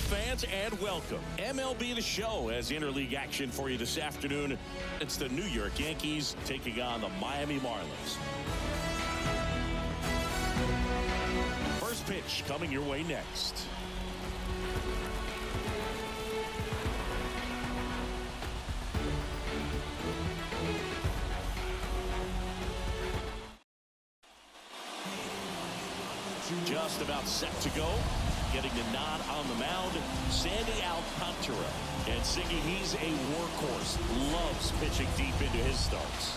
fans, and welcome. MLB The Show has interleague action for you this afternoon. It's the New York Yankees taking on the Miami Marlins. First pitch coming your way next. Just about set to go. Getting the nod on the mound, Sandy Alcantara. And Siggy, he's a workhorse. Loves pitching deep into his starts.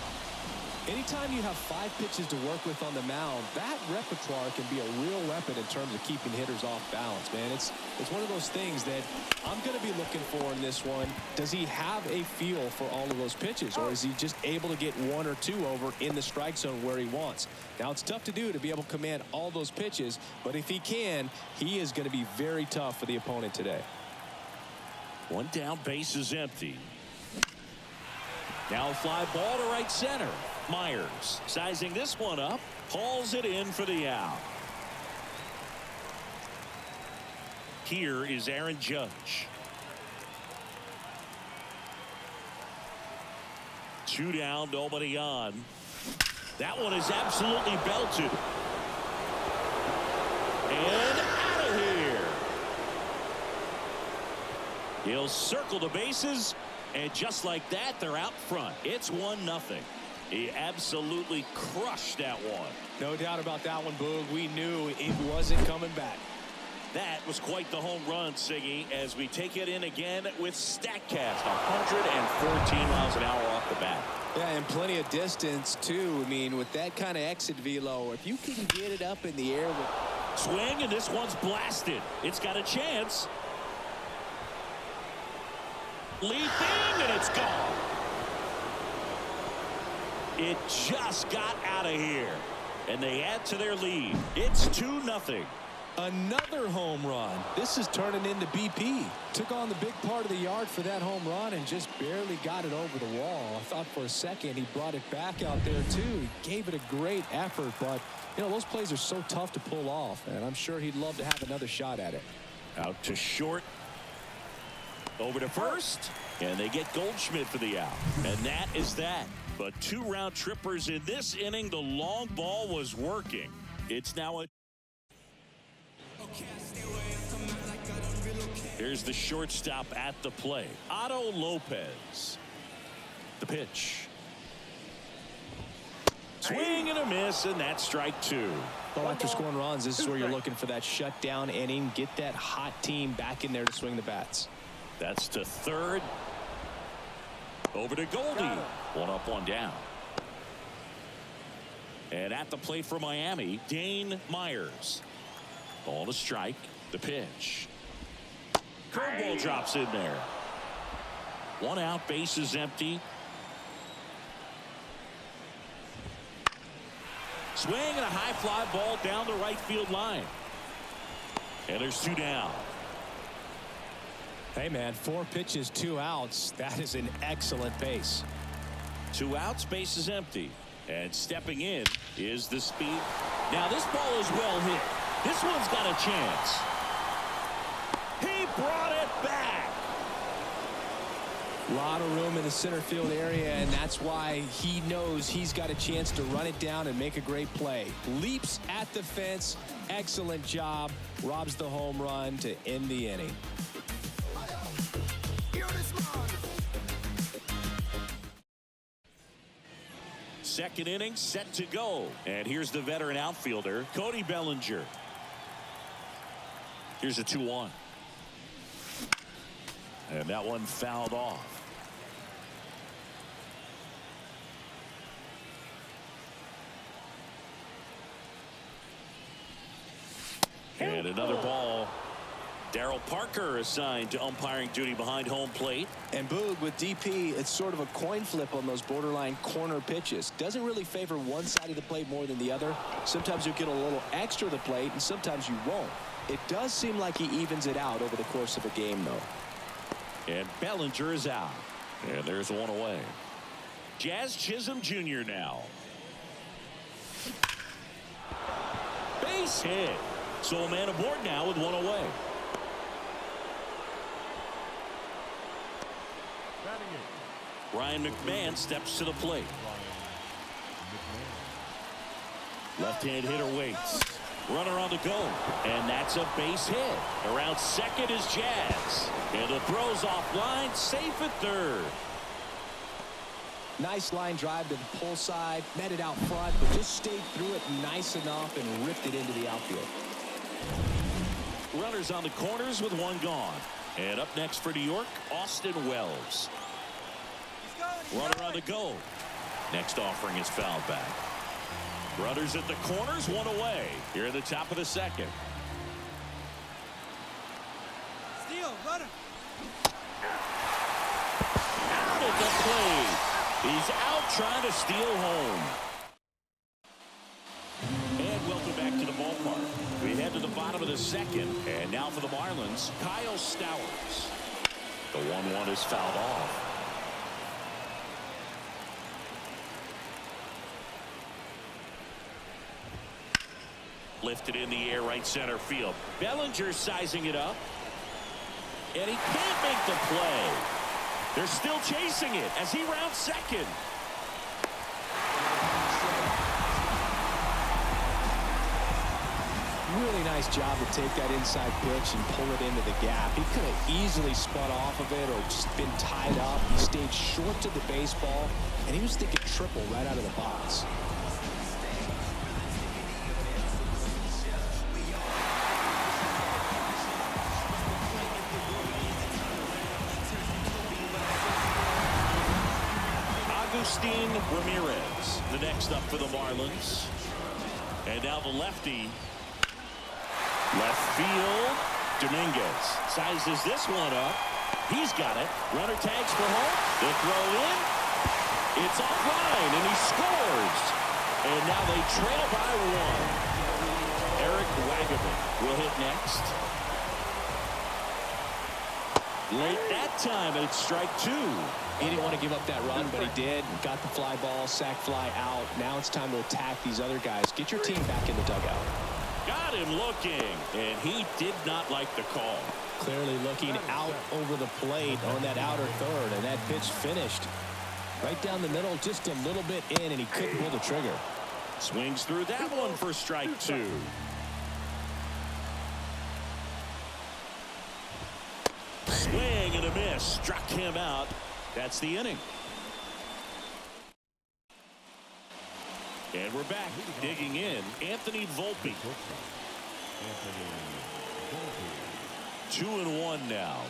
Anytime you have 5 pitches to work with on the mound, that repertoire can be a real weapon in terms of keeping hitters off balance, man. It's one of those things that I'm going to be looking for in this one. Does he have a feel for all of those pitches, or is he just able to get 1 or 2 over in the strike zone where he wants? Now, it's tough to do to be able to command all those pitches, but if he can, he is going to be very tough for the opponent today. One down, base is empty. Now a fly ball to right center. Myers sizing this one up, hauls it in for the out. Here is Aaron Judge. 2 down, nobody on. That one is absolutely belted. And out of here. He'll circle the bases, and just like that, they're out front. It's 1-0. He absolutely crushed that one. No doubt about that one, Boog. We knew it wasn't coming back. That was quite the home run, Siggy, as we take it in again with StatCast. 114 miles an hour off the bat. Yeah, and plenty of distance, too. I mean, with that kind of exit velo, if you can get it up in the air. Swing, and this one's blasted. It's got a chance. Leaping, and it's gone. It just got out of here, and they add to their lead. It's 2-0. Another home run. This is turning into BP. Took on the big part of the yard for that home run and just barely got it over the wall. I thought for a second he brought it back out there too. He gave it a great effort, but you know, those plays are so tough to pull off, and I'm sure he'd love to have another shot at it. Out to short. Over to first, and they get Goldschmidt for the out. And that is that. But 2 round trippers in this inning. The long ball was working. It's now a... Here's the shortstop at the play. Otto Lopez. The pitch. Swing and a miss, and that's strike 2. Well, after scoring runs, this is where you're looking for that shutdown inning. Get that hot team back in there to swing the bats. That's to third. Over to Goldie. 1 up, 1 down. And at the plate for Miami, Dane Myers. Ball to strike. The pitch. Curveball drops in there. 1 out, base is empty. Swing and a high fly ball down the right field line. And there's 2 down. Hey, man, 4 pitches, 2 outs. That is an excellent pace. 2 outs, base is empty. And stepping in is the speed. Now, this ball is well hit. This one's got a chance. He brought it back. A lot of room in the center field area, and that's why he knows he's got a chance to run it down and make a great play. Leaps at the fence. Excellent job. Robs the home run to end the inning. Second inning set to go. And here's the veteran outfielder, Cody Bellinger. Here's a 2-1. And that one fouled off. And another ball. Darryl Parker assigned to umpiring duty behind home plate. And Boog, with DP, it's sort of a coin flip on those borderline corner pitches. Doesn't really favor one side of the plate more than the other. Sometimes you'll get a little extra to the plate, and sometimes you won't. It does seem like he evens it out over the course of a game, though. And Bellinger is out. And there's 1 away. Jazz Chisholm Jr. now. Base hit. So a man aboard now with 1 away. Ryan McMahon steps to the plate. Left-hand hitter waits. Runner on the go. And that's a base hit. Around second is Jazz. And the throw's offline. Safe at third. Nice line drive to the pull side. Met it out front, but just stayed through it nice enough and ripped it into the outfield. Runners on the corners with one gone. And up next for New York, Austin Wells. Runner on the go. Next offering is fouled back. Runners at the corners, one away. Here at the top of the second. Steal, runner. Out at the plate. He's out trying to steal home. And welcome back to the ballpark. We head to the bottom of the second. And now for the Marlins, Kyle Stowers. The 1-1 is fouled off. Lifted in the air, right center field. Bellinger sizing it up. And he can't make the play. They're still chasing it as he rounds second. Really nice job to take that inside pitch and pull it into the gap. He could have easily spun off of it or just been tied up. He stayed short to the baseball, and he was thinking triple right out of the box. Ramirez, the next up for the Marlins. And now the lefty. Left field. Dominguez sizes this one up. He's got it. Runner tags for home. The throw in. It's offline, and he scores. And now they trail by one. Eric Wagaman will hit next. Late that time, and it's strike two. He didn't want to give up that run, but he did. Got the fly ball, sac fly out. Now it's time to attack these other guys. Get your team back in the dugout. Got him looking, and he did not like the call. Clearly looking out over the plate on that outer third, and that pitch finished. Right down the middle, just a little bit in, and he couldn't pull the trigger. Swings through that one for strike two. Swing and a miss. Struck him out. That's the inning. And we're back. Digging in, Anthony Volpe. 2-1 now.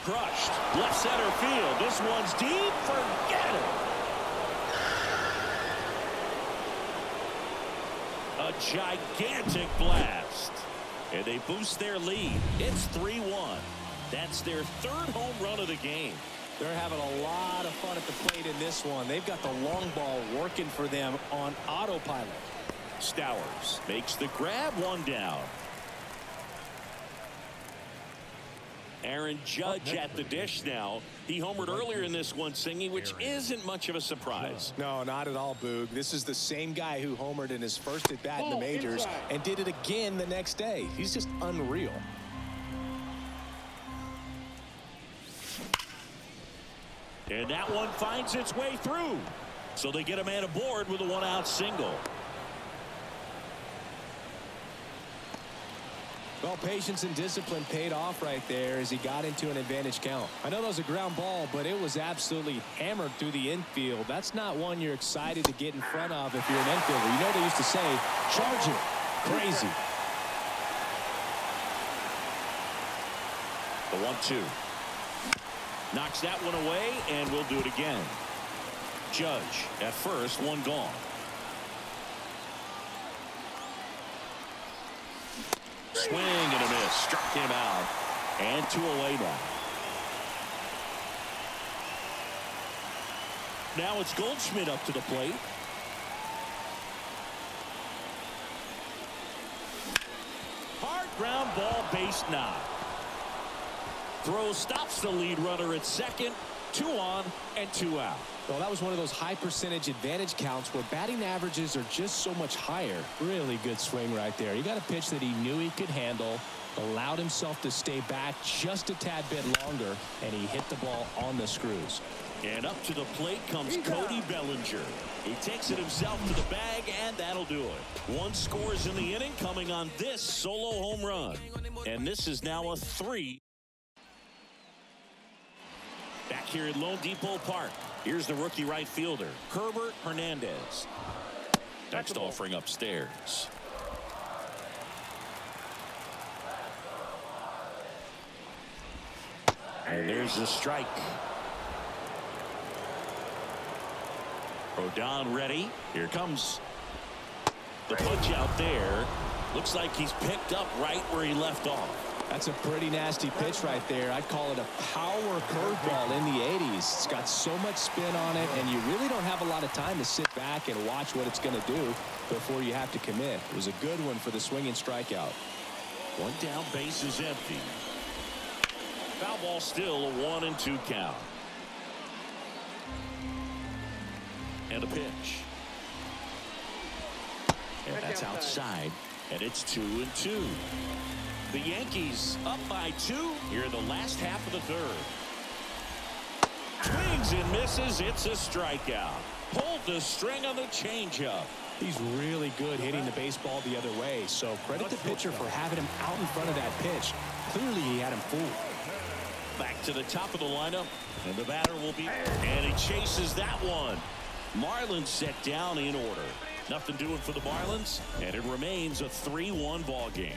Crushed. Left center field. This one's deep. Forget it. A gigantic blast. And they boost their lead. It's 3-1. That's their third home run of the game. They're having a lot of fun at the plate in this one. They've got the long ball working for them on autopilot. Stowers makes the grab, one down. Aaron Judge at the dish now. He homered earlier in this one, Singy, which isn't much of a surprise. No, not at all, Boog. This is the same guy who homered in his first at-bat in the majors and did it again the next day. He's just unreal. And that one finds its way through. So they get a man aboard with a one-out single. Well, patience and discipline paid off right there as he got into an advantage count. I know that was a ground ball, but it was absolutely hammered through the infield. That's not one you're excited to get in front of if you're an infielder. You know they used to say, charge it. Crazy. The 1-2. Knocks that one away, and we'll do it again. Judge at first, one gone. Swing and a miss. Struck him out. And two away now. Now it's Goldschmidt up to the plate. Hard ground ball, base knock. Throw stops the lead runner at second. 2 on and 2 out. Well, that was one of those high percentage advantage counts where batting averages are just so much higher. Really good swing right there. He got a pitch that he knew he could handle, allowed himself to stay back just a tad bit longer, and he hit the ball on the screws. And up to the plate comes Cody Bellinger. He takes it himself to the bag, and that'll do it. One scores in the inning coming on this solo home run. And this is now a 3. Back here at Lone Depot Park, here's the rookie right fielder, Herbert Hernandez. Next offering upstairs. And there's the strike. Rodon ready. Here comes the punch out there. Looks like he's picked up right where he left off. That's a pretty nasty pitch right there. I'd call it a power curveball in the 80s. It's got so much spin on it, and you really don't have a lot of time to sit back and watch what it's going to do before you have to commit. It was a good one for the swinging strikeout. One down, base is empty. Foul ball still, a 1-2 count. And a pitch. And that's outside, and it's 2-2. The Yankees up by 2 here in the last half of the third. Swings and misses. It's a strikeout. Pulled the string on the changeup. He's really good hitting the baseball the other way, so credit the pitcher for having him out in front of that pitch. Clearly he had him fooled. Back to the top of the lineup, and the batter will be, and he chases that one. Marlins set down in order. Nothing doing for the Marlins, and it remains a 3-1 ball game.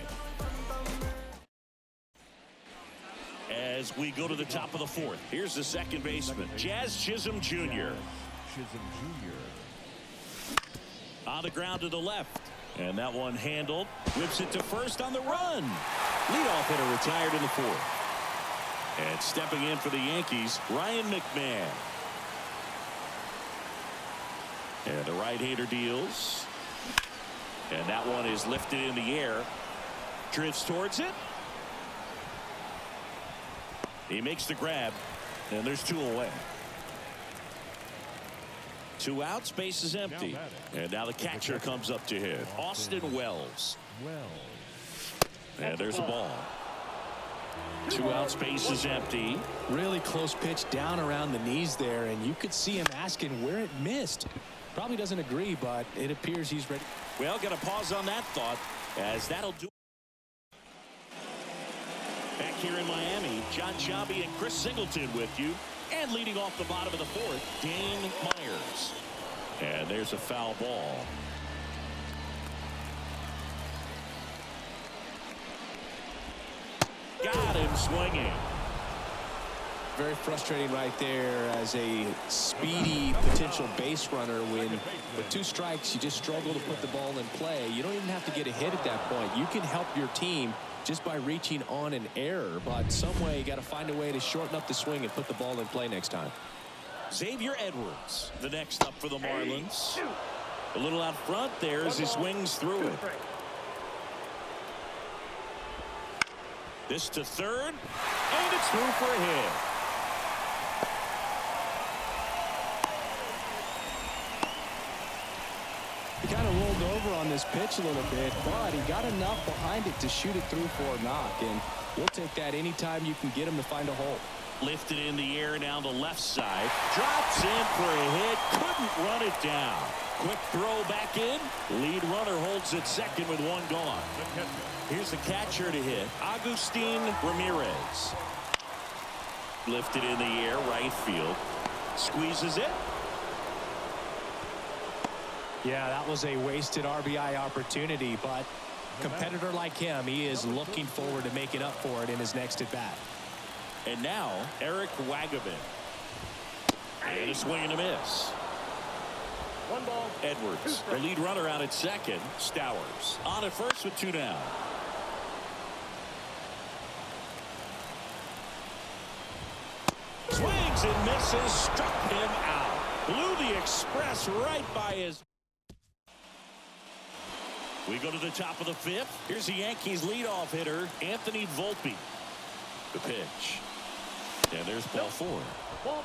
As we go to the top of the fourth, here's the second baseman, Jazz Chisholm Jr. On the ground to the left, and that one handled. Whips it to first on the run. Leadoff hitter retired in the fourth. And stepping in for the Yankees, Ryan McMahon. And the right-hander deals. And that one is lifted in the air. Drifts towards it. He makes the grab, and there's 2 away. 2 outs, base is empty. And now the catcher comes up to hit. Austin Wells. And there's a ball. 2 outs, base is empty. Really close pitch down around the knees there, and you could see him asking where it missed. Probably doesn't agree, but it appears he's ready. Well, got to pause on that thought, as that'll do. Back here in Miami, John Shabby and Chris Singleton with you. And leading off the bottom of the fourth, Dane Myers. And there's a foul ball. Got him swinging. Very frustrating right there as a speedy potential base runner when with 2 strikes you just struggle to put the ball in play. You don't even have to get a hit at that point. You can help your team just by reaching on an error, but some way you got to find a way to shorten up the swing and put the ball in play next time. Xavier Edwards, the next up for the Marlins. A little out front there as he swings through it. This to third, and it's through for a hit. He kind of rolled over on this pitch a little bit, but he got enough behind it to shoot it through for a knock, and we'll take that anytime you can get him to find a hole. Lifted in the air down the left side. Drops in for a hit. Couldn't run it down. Quick throw back in. Lead runner holds at second with 1 gone. Here's the catcher to hit. Agustin Ramirez. Lifted in the air, right field. Squeezes it. Yeah, that was a wasted RBI opportunity, but competitor like him, he is looking forward to making up for it in his next at bat. And now Eric Wagaman. And a swing and a miss. 1 ball. Edwards, the lead runner out at second. Stowers on at first with 2 down. Swings and misses, struck him out. Blew the express right by his. We go to the top of the 5th. Here's the Yankees leadoff hitter, Anthony Volpe. The pitch. And there's ball 4. Ball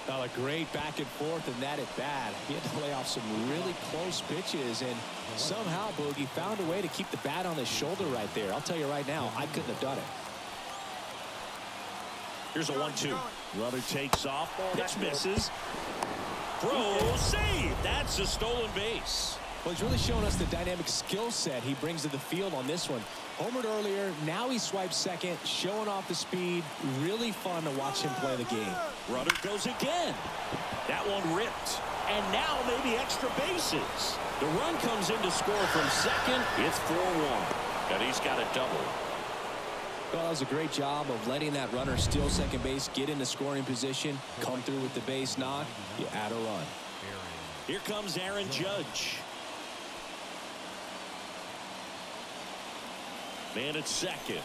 4. Well, a great back and forth, and that at bat. He had to lay off some really close pitches, and somehow Boogie found a way to keep the bat on his shoulder right there. I'll tell you right now, I couldn't have done it. Here's a 1-2. Runner takes off. Pitch misses. Throw, save. That's a stolen base. Well, he's really showing us the dynamic skill set he brings to the field on this one. Homered earlier, now he swipes second, showing off the speed. Really fun to watch him play the game. Runner goes again. That one ripped. And now maybe extra bases. The run comes in to score from second. It's 4-1. And he's got a double. Well, that was a great job of letting that runner steal second base, get in the scoring position, come through with the base knock. You add a run. Here comes Aaron Judge. Man at second.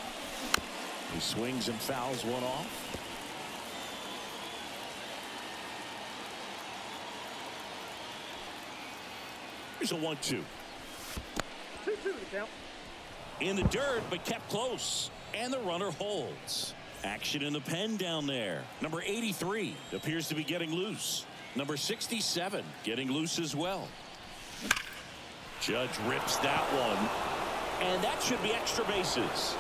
He swings and fouls one off. Here's a 1-2. 2-2 to count. In the dirt, but kept close. And the runner holds. Action in the pen down there. Number 83 appears to be getting loose. Number 67 getting loose as well. Judge rips that one. And that should be extra bases.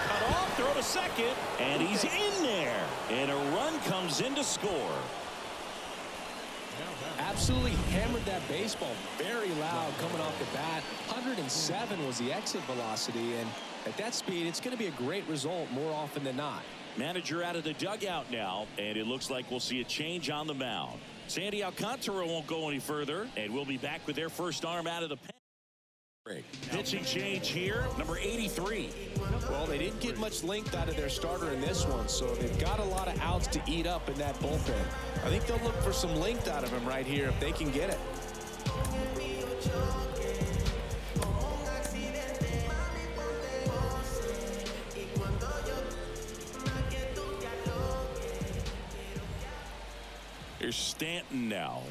Cut off, throw to second. And he's in there. And a run comes in to score. Absolutely hammered that baseball. Very loud coming off the bat. 107 was the exit velocity. And at that speed, it's going to be a great result more often than not. Manager out of the dugout now. And it looks like we'll see a change on the mound. Sandy Alcantara won't go any further, and we'll be back with their first arm out of the pen. Pitching change here, number 83. Well, they didn't get much length out of their starter in this one, so they've got a lot of outs to eat up in that bullpen. I think they'll look for some length out of him right here if they can get it. Here's Stanton now.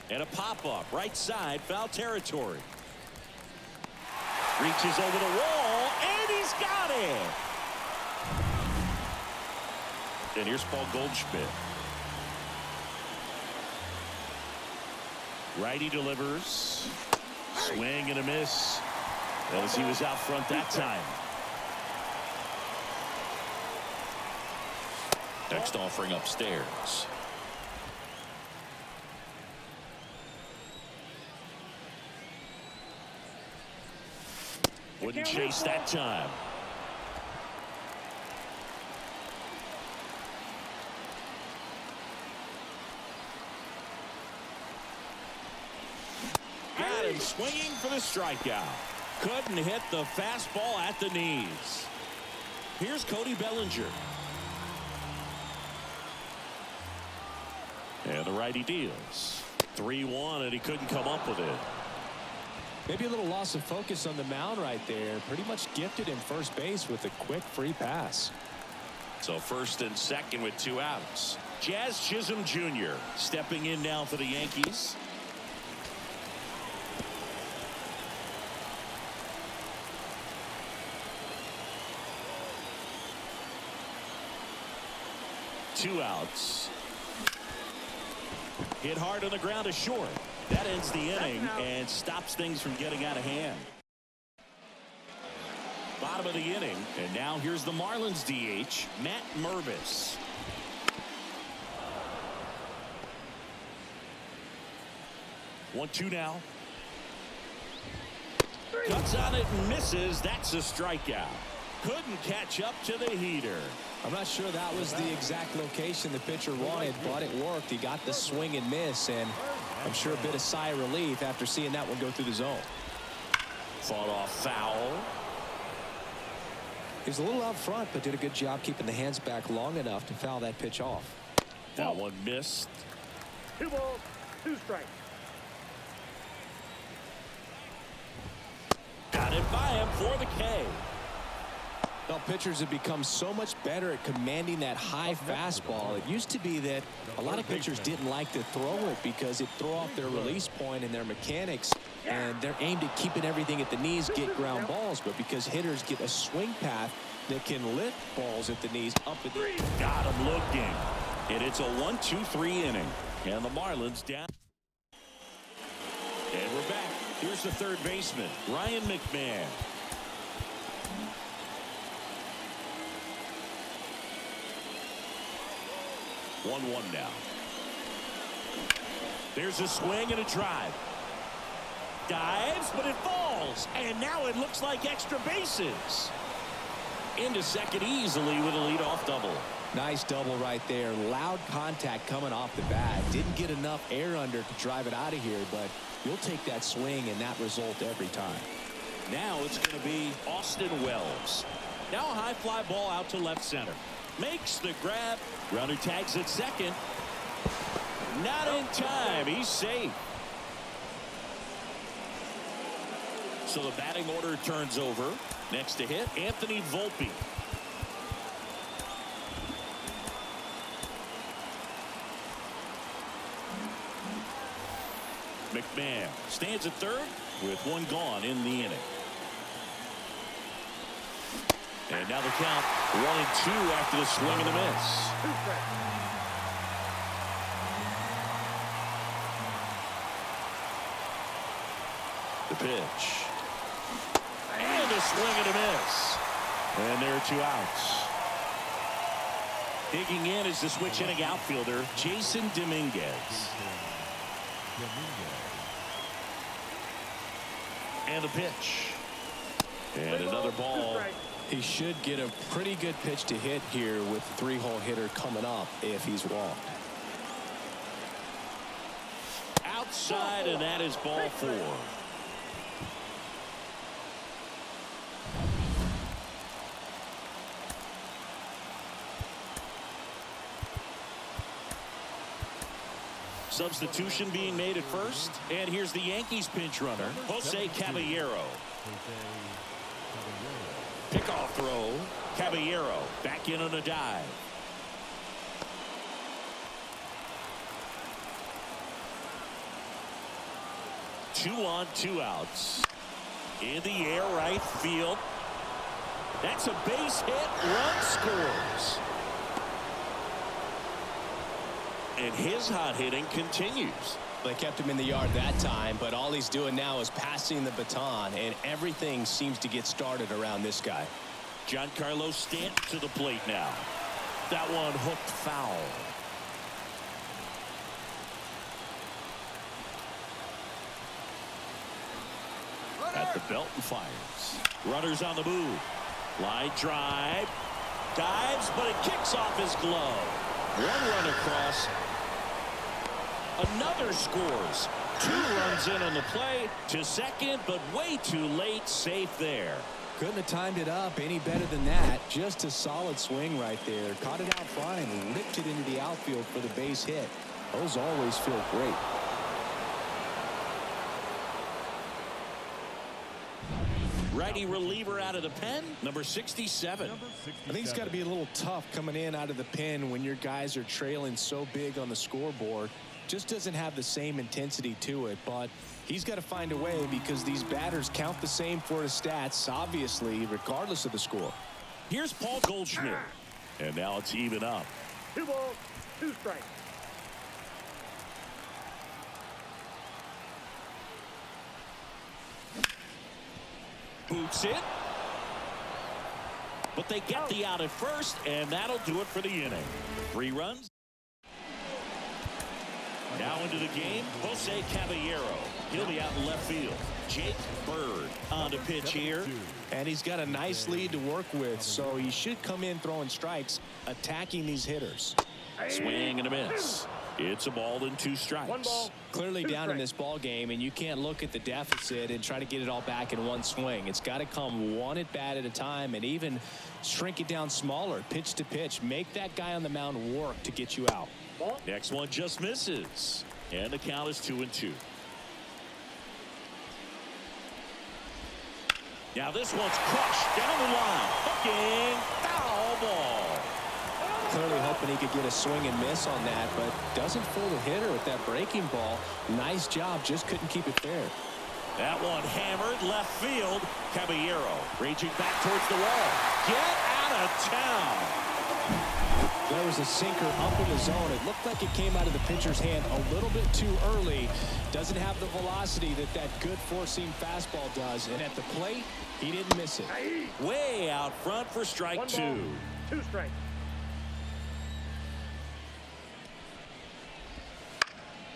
And a pop-up, right side, foul territory. Reaches over the wall, and he's got it. And here's Paul Goldschmidt. Righty delivers. Swing and a miss. As he was out front that time. Next offering upstairs. Wouldn't chase that time. Got him swinging for the strikeout. Couldn't hit the fastball at the knees. Here's Cody Bellinger. And the righty deals. 3-1, and he couldn't come up with it. Maybe a little loss of focus on the mound right there. Pretty much gifted in first base with a quick free pass. So first and second with 2 outs. Jazz Chisholm Jr. stepping in now for the Yankees. Two outs. Hit hard on the ground to short. That ends the inning and stops things from getting out of hand. Bottom of the inning, and now here's the Marlins DH, Matt Mervis. One, two now. Cuts on it and misses. That's a strikeout. Couldn't catch up to the heater. I'm not sure that was the exact location the pitcher wanted, but it worked. He got the swing and miss, and I'm sure a bit of sigh of relief after seeing that one go through the zone. Fought off foul. He was a little out front, but did a good job keeping the hands back long enough to foul that pitch off. That one missed. 2 balls, 2 strikes. Got it by him for the K. Well, pitchers have become so much better at commanding that high fastball. It used to be that a lot of pitchers didn't like to throw it because it threw off their release point and their mechanics, and they're aimed at keeping everything at the knees, get ground balls. But because hitters get a swing path, that can lift balls at the knees up at the... Got him looking. And it's a 1-2-3 inning. And the Marlins down. And we're back. Here's the third baseman, Ryan McMahon. One now. There's a swing and a drive. Dives, but it falls. And now it looks like extra bases. Into second easily with a leadoff double. Nice double right there. Loud contact coming off the bat. Didn't get enough air under to drive it out of here, but you'll take that swing and that result every time. Now it's going to be Austin Wells. Now a high fly ball out to left center. Makes the grab. Runner tags at second. Not in time. He's safe. So the batting order turns over. Next to hit, Anthony Volpe. McMahon stands at third with one gone in the inning. And now the count 1-2 after the swing and a miss. The pitch. And a swing and a miss. And there are 2 outs. Digging in is the switch hitting outfielder, Jason Dominguez. And the pitch. And another ball. He should get a pretty good pitch to hit here with the 3-hole hitter coming up if he's walked. Outside, and that is ball 4. Substitution being made at first. And here's the Yankees pinch runner, Jose Caballero. Pickoff throw. Caballero back in on a dive. Two on, 2 outs. In the air, right field. That's a base hit. Run scores. And his hot hitting continues. They kept him in the yard that time, but all he's doing now is passing the baton, and everything seems to get started around this guy. Giancarlo Stanton to the plate now. That one hooked foul. At the belt and fires. Runners on the move. Line drive. Dives, but it kicks off his glove. One run across. Another scores. 2 runs in on the play to second, but way too late. Safe there. Couldn't have timed it up any better than that. Just a solid swing right there. Caught it out front and ripped it into the outfield for the base hit. Those always feel great. Righty reliever out of the pen, number 67. I think it's got to be a little tough coming in out of the pen when your guys are trailing so big on the scoreboard. Just doesn't have the same intensity to it, but he's got to find a way because these batters count the same for his stats, obviously, regardless of the score. Here's Paul Goldschmidt. And now it's even up. 2 balls, 2 strikes. Boots it. But they get the out at first, and that'll do it for the inning. 3 runs. Now into the game, Jose Caballero. He'll be out in left field. Jake Bird on to pitch here. And he's got a nice lead to work with, so he should come in throwing strikes, attacking these hitters. Swing and a miss. It's a ball and 2 strikes. 1 ball. Clearly 2 down in strikes. this ball game, and you can't look at the deficit and try to get it all back in one swing. It's got to come one at bat at a time, and even shrink it down smaller, pitch to pitch. Make that guy on the mound work to get you out. Ball. Next one just misses. And the count is 2-2. Now this one's crushed down the line. Hooking. Foul ball. Clearly hoping he could get a swing and miss on that, but doesn't fool the hitter with that breaking ball. Nice job, just couldn't keep it fair. That one hammered left field. Caballero raging back towards the wall. Get out of town. There was a sinker up in the zone. It looked like it came out of the pitcher's hand a little bit too early. Doesn't have the velocity that good four-seam fastball does. And at the plate, he didn't miss it. Way out front for strike 1 two. ball, 2 strikes.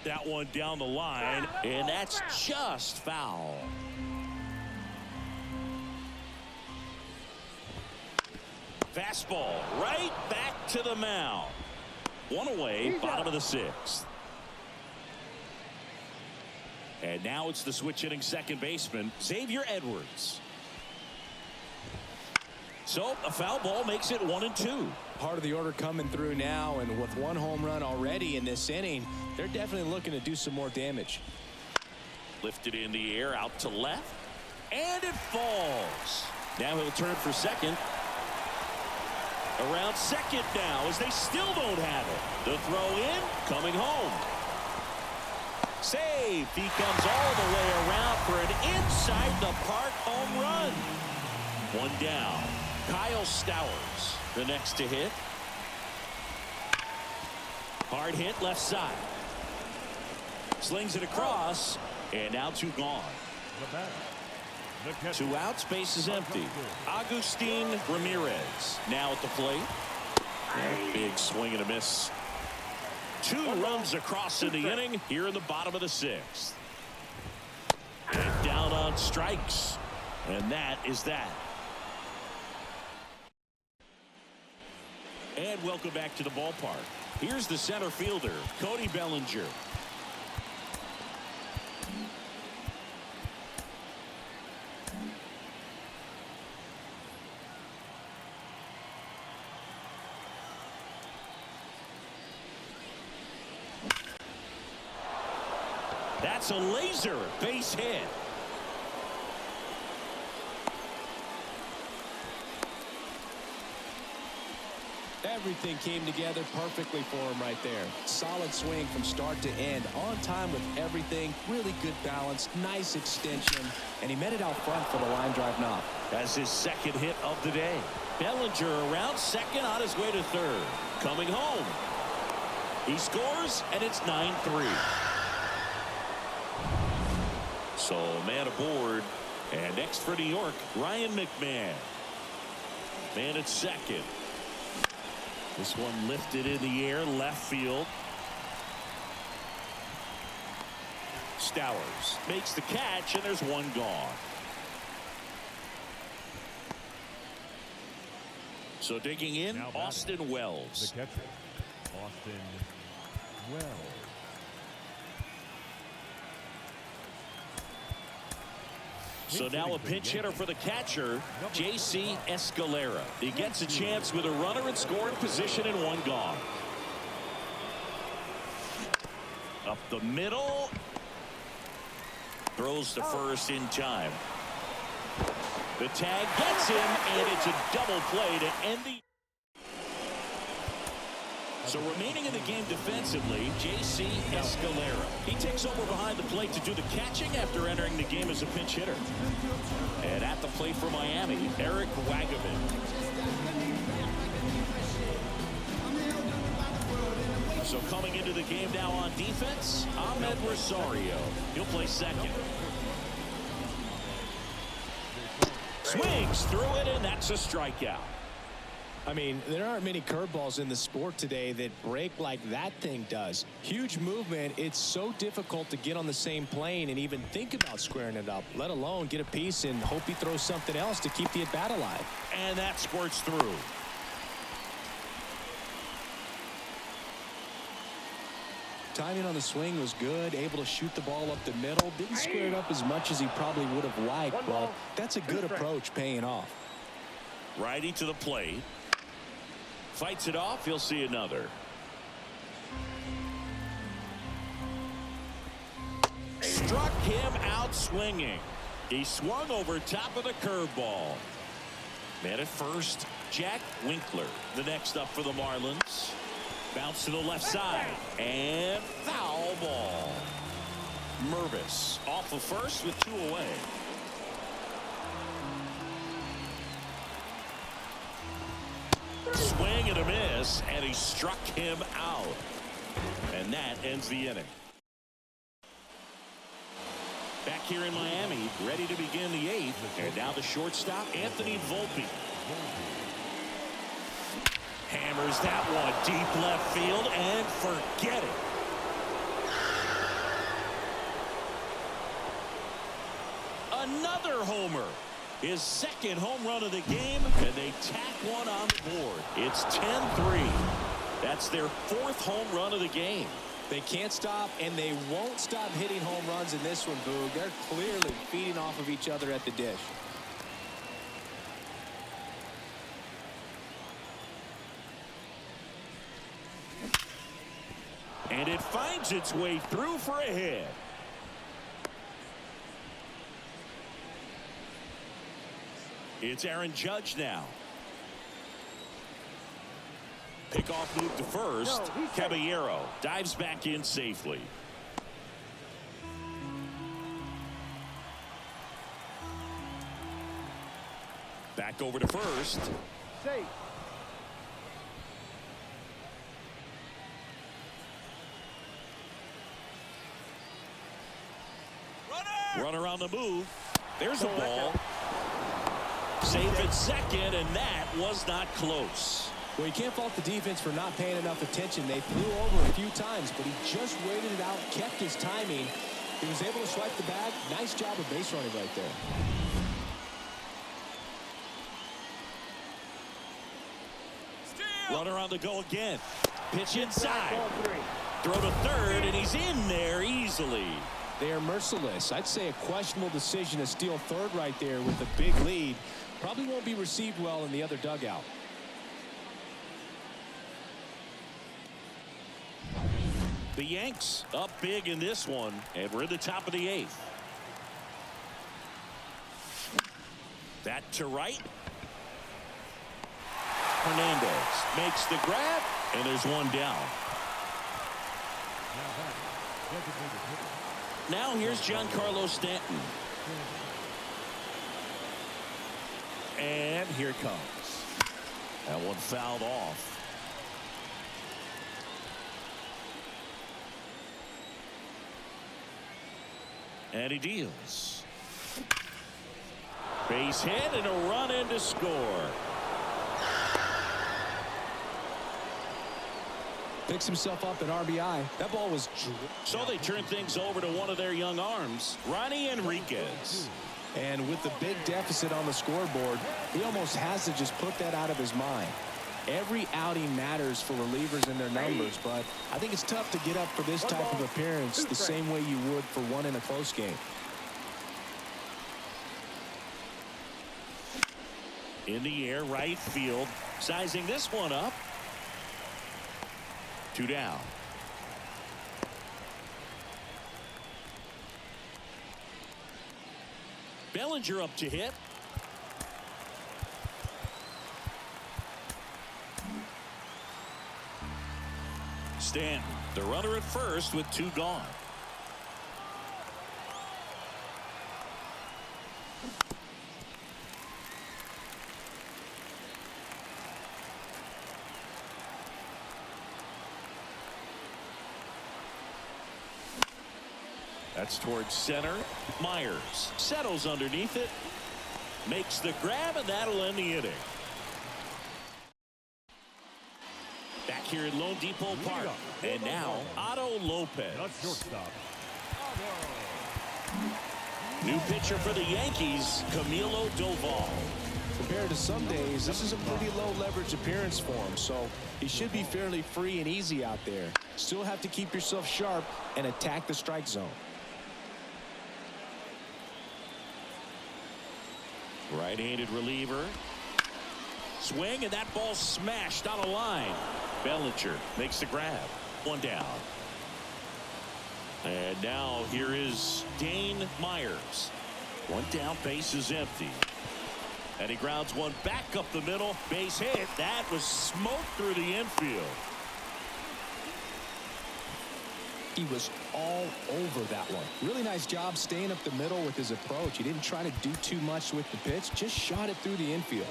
That one down the line, and that's just foul. Fastball right back to the mound. One away, bottom of the 6th. And now it's the switch hitting second baseman, Xavier Edwards. So a foul ball makes it 1-2. Part of the order coming through now, and with 1 home run already in this inning, they're definitely looking to do some more damage. Lifted in the air out to left, and it falls. Now he'll turn for second. Around second now as they still don't have it. The throw in, coming home. Save. He comes all the way around for an inside the park home run. 1 down. Kyle Stowers, the next to hit. Hard hit left side. Slings it across, and now 2 gone. 2 outs, base is empty. Agustin Ramirez now at the plate. Big swing and a miss. 2 runs across in the inning here in the bottom of the 6th. And down on strikes. And that is that. And welcome back to the ballpark. Here's the center fielder, Cody Bellinger. That's a laser base hit. Everything came together perfectly for him right there. Solid swing from start to end. On time with everything. Really good balance. Nice extension. And he met it out front for the line drive knock. That's his second hit of the day. Bellinger around second on his way to third. Coming home. He scores, and it's 9-3. So man aboard. And next for New York, Ryan McMahon. Man at second. This one lifted in the air, left field. Stowers makes the catch, and there's 1 gone. So digging in, Austin Wells. The catcher, Austin Wells. So now a pinch hitter for the catcher, J.C. Escalera. He gets a chance with a runner in scoring position and 1 gone. Up the middle. Throws to first in time. The tag gets him, and it's a double play to end the... So remaining in the game defensively, J.C. Escalera. He takes over behind the plate to do the catching after entering the game as a pinch hitter. And at the plate for Miami, Eric Wagaman. So coming into the game now on defense, Ahmed Rosario. He'll play second. Swings through it, and that's a strikeout. I mean, there aren't many curveballs in the sport today that break like that thing does. Huge movement. It's so difficult to get on the same plane and even think about squaring it up, let alone get a piece and hope he throws something else to keep the at-bat alive. And that squirts through. Timing on the swing was good, able to shoot the ball up the middle. Didn't square it up as much as he probably would have liked, but that's a good approach paying off. Righty to the plate. Fights it off. He'll see another. Struck him out swinging. He swung over top of the curveball. Man at first, Jack Winkler. The next up for the Marlins. Bounce to the left side. And foul ball. Mervis off of first with 2 away. Swing and a miss, and he struck him out. And that ends the inning. Back here in Miami, ready to begin the 8th. And now the shortstop, Anthony Volpe. Hammers that one deep left field, and forget it. Another homer. His second home run of the game, and they tack one on the board. It's 10-3. That's their 4th home run of the game. They can't stop, and they won't stop hitting home runs in this one, Boog. They're clearly feeding off of each other at the dish. And it finds its way through for a hit. It's Aaron Judge now. Pickoff move to first. Caballero dives back in safely. Back over to first. Safe. Runner on the move. There's a ball. Safe at second, and that was not close. Well, you can't fault the defense for not paying enough attention. They flew over a few times, but he just waited it out, kept his timing. He was able to swipe the bag. Nice job of base running right there. Runner on the go again. Pitch inside. Throw to third, and he's in there easily. They are merciless. I'd say a questionable decision to steal third right there with a big lead. Probably won't be received well in the other dugout. The Yanks up big in this one, and we're at the top of the 8th. That to right. Hernandez makes the grab, and there's one down. Now here's Giancarlo Stanton. And here it comes. That one fouled off. And he deals. Base hit and a run in to score. Picks himself up an RBI. That ball was... So they turn things over to one of their young arms, Ronnie Enriquez. And with the big deficit on the scoreboard, he almost has to just put that out of his mind. Every outing matters for relievers and their numbers, but I think it's tough to get up for this type of appearance the same way you would for one in a close game. In the air, right field, sizing this one up. 2 down. Bellinger up to hit. Stanton, the runner at first with 2 gone. That's towards center. Myers settles underneath it, makes the grab, and that'll end the inning. Back here at Lone Depot Park, and now Otto Lopez. New pitcher for the Yankees, Camilo Doval. Compared to some days, this is a pretty low leverage appearance for him, so he should be fairly free and easy out there. Still have to keep yourself sharp and attack the strike zone. Right-handed reliever. Swing, and that ball smashed on a line. Bellinger makes the grab. 1 down. And now here is Dane Myers. 1 down, base is empty. And he grounds one back up the middle. Base hit. That was smoked through the infield. He was all over that one. Really nice job staying up the middle with his approach. He didn't try to do too much with the pitch, just shot it through the infield.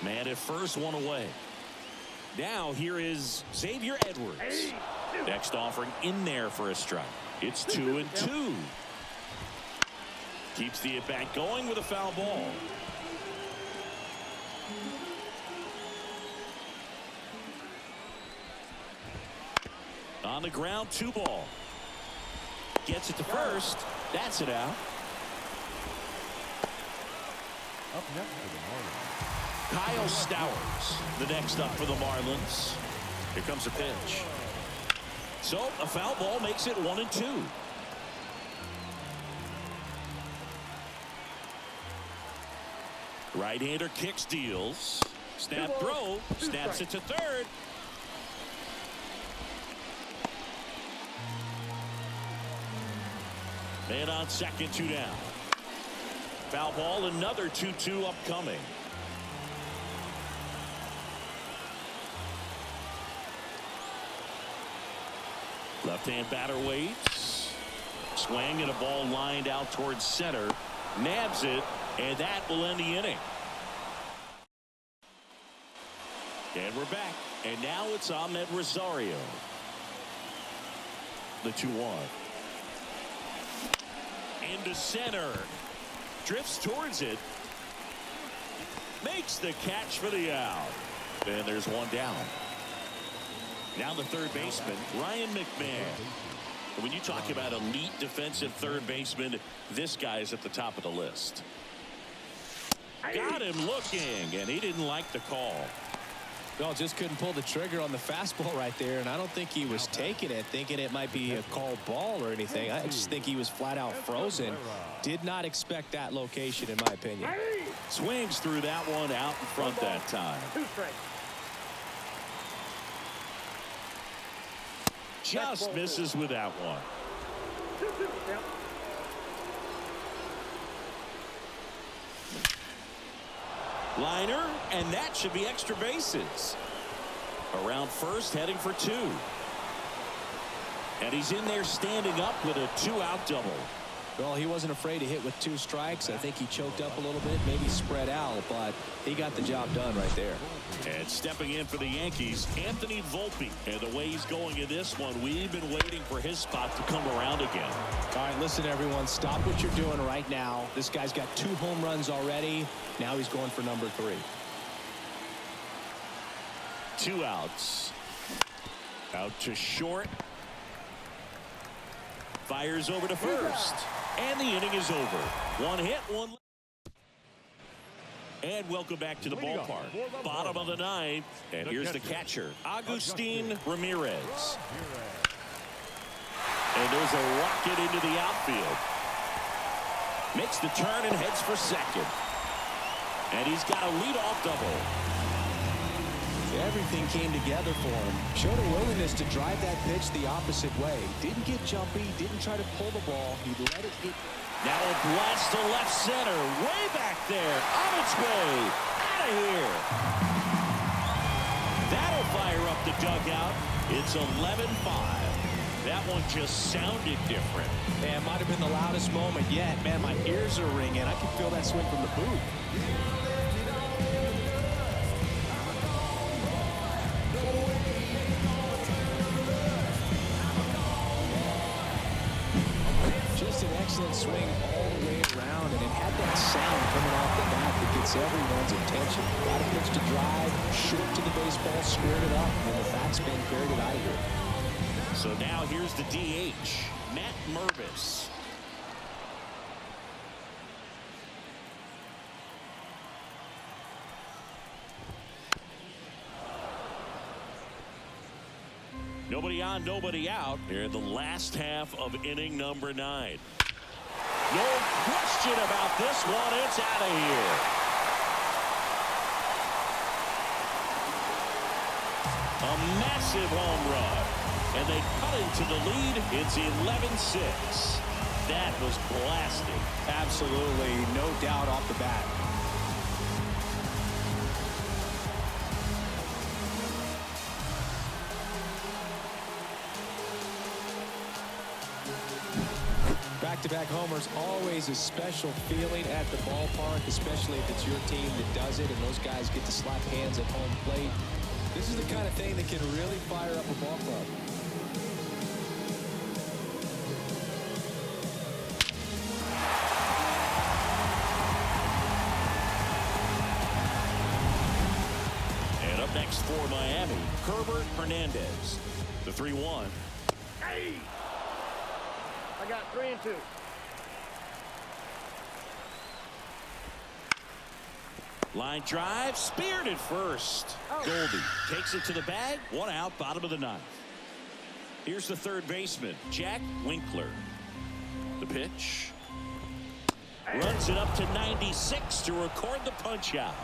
Man at first, one away. Now here is Xavier Edwards. Next offering in there for a strike. It's 2-2. Keeps the at-bat going with a foul ball. On the ground, 2-ball. Gets it to first. That's it out. Up next for the Marlins. Kyle Stowers, the next up for the Marlins. Here comes a pitch. So a foul ball makes it 1-2. Right-hander kicks, deals. Snap throw, snaps it to third. Man on second, 2 down. Foul ball, another 2-2 upcoming. Left-hand batter waits. Swing and a ball lined out towards center. Nabs it, and that will end the inning. And we're back. And now it's Ahmed Rosario. The 2-1. Into center. Drifts towards it. Makes the catch for the out. And there's one down. Now the third baseman, Ryan McMahon. When you talk about elite defensive third baseman, this guy is at the top of the list. Got him looking, and he didn't like the call. Well, just couldn't pull the trigger on the fastball right there, and I don't think he was taking it, thinking it might be a called ball or anything. I just think he was flat out frozen. Did not expect that location, in my opinion. Swings through that one out in front that time. 2 strikes. Just misses with that one. 2-2. Count. Liner, and that should be extra bases. Around first, heading for 2. And he's in there standing up with a 2-out double. Well, he wasn't afraid to hit with 2 strikes. I think he choked up a little bit, maybe spread out, but he got the job done right there. And stepping in for the Yankees, Anthony Volpe. And the way he's going in this one, we've been waiting for his spot to come around again. All right, listen, everyone, stop what you're doing right now. This guy's got 2 home runs already. Now he's going for number 3. 2 outs. Out to short. Fires over to first. And the inning is over. 1 hit, 1. And welcome back to the ballpark. Bottom of the 9th. And here's the catcher, Agustin Ramirez. And there's a rocket into the outfield. Makes the turn and heads for second. And he's got a leadoff double. Everything came together for him. Showed a willingness to drive that pitch the opposite way. Didn't get jumpy, didn't try to pull the ball. He let it get. Now a blast to left center. Way back there. On its way. Out of here. That'll fire up the dugout. It's 11-5. That one just sounded different. Man, might have been the loudest moment yet. Man, my ears are ringing. I can feel that swing from the booth. Just an excellent swing all the way around, and it had that sound coming off the bat that gets everyone's attention. Got a pitch to drive, short to the baseball, squared it up, and the backspin carried it out of here. So now here's the DH, Matt Mervis. Nobody on, nobody out here in the last half of inning number 9. No question about this one. It's out of here. A massive home run. And they cut into the lead. It's 11-6. That was blasting. Absolutely, no doubt off the bat. Back back-to-back homers, always a special feeling at the ballpark, especially if it's your team that does it and those guys get to slap hands at home plate. This is the kind of thing that can really fire up a ball club. And up next for Miami, Herbert Hernandez. The 3-1. Hey! I got 3 and 2. Line drive, speared at first. Goldie takes it to the bag. 1 out, bottom of the 9th. Here's the third baseman, Jack Winkler. The pitch. Runs it up to 96 to record the punch out.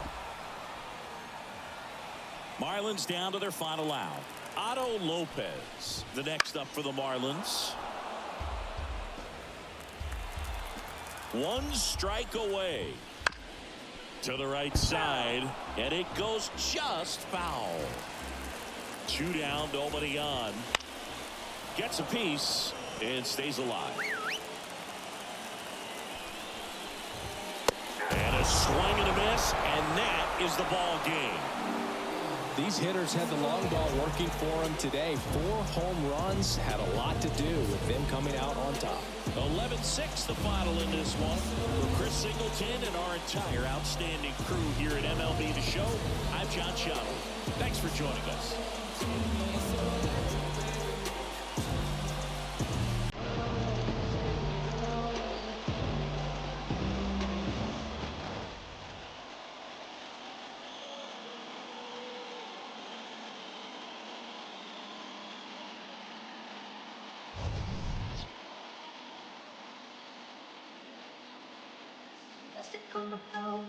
Marlins down to their final out. Otto Lopez, the next up for the Marlins. 1 strike away. To the right side, and it goes just foul. 2 down, nobody on. Gets a piece and stays alive. And a swing and a miss, and that is the ball game. These hitters had the long ball working for them today. 4 home runs had a lot to do with them coming out on top. 11-6 the final in this one. For Chris Singleton and our entire outstanding crew here at MLB The Show, I'm John Shottle. Thanks for joining us. Plastic on the floor,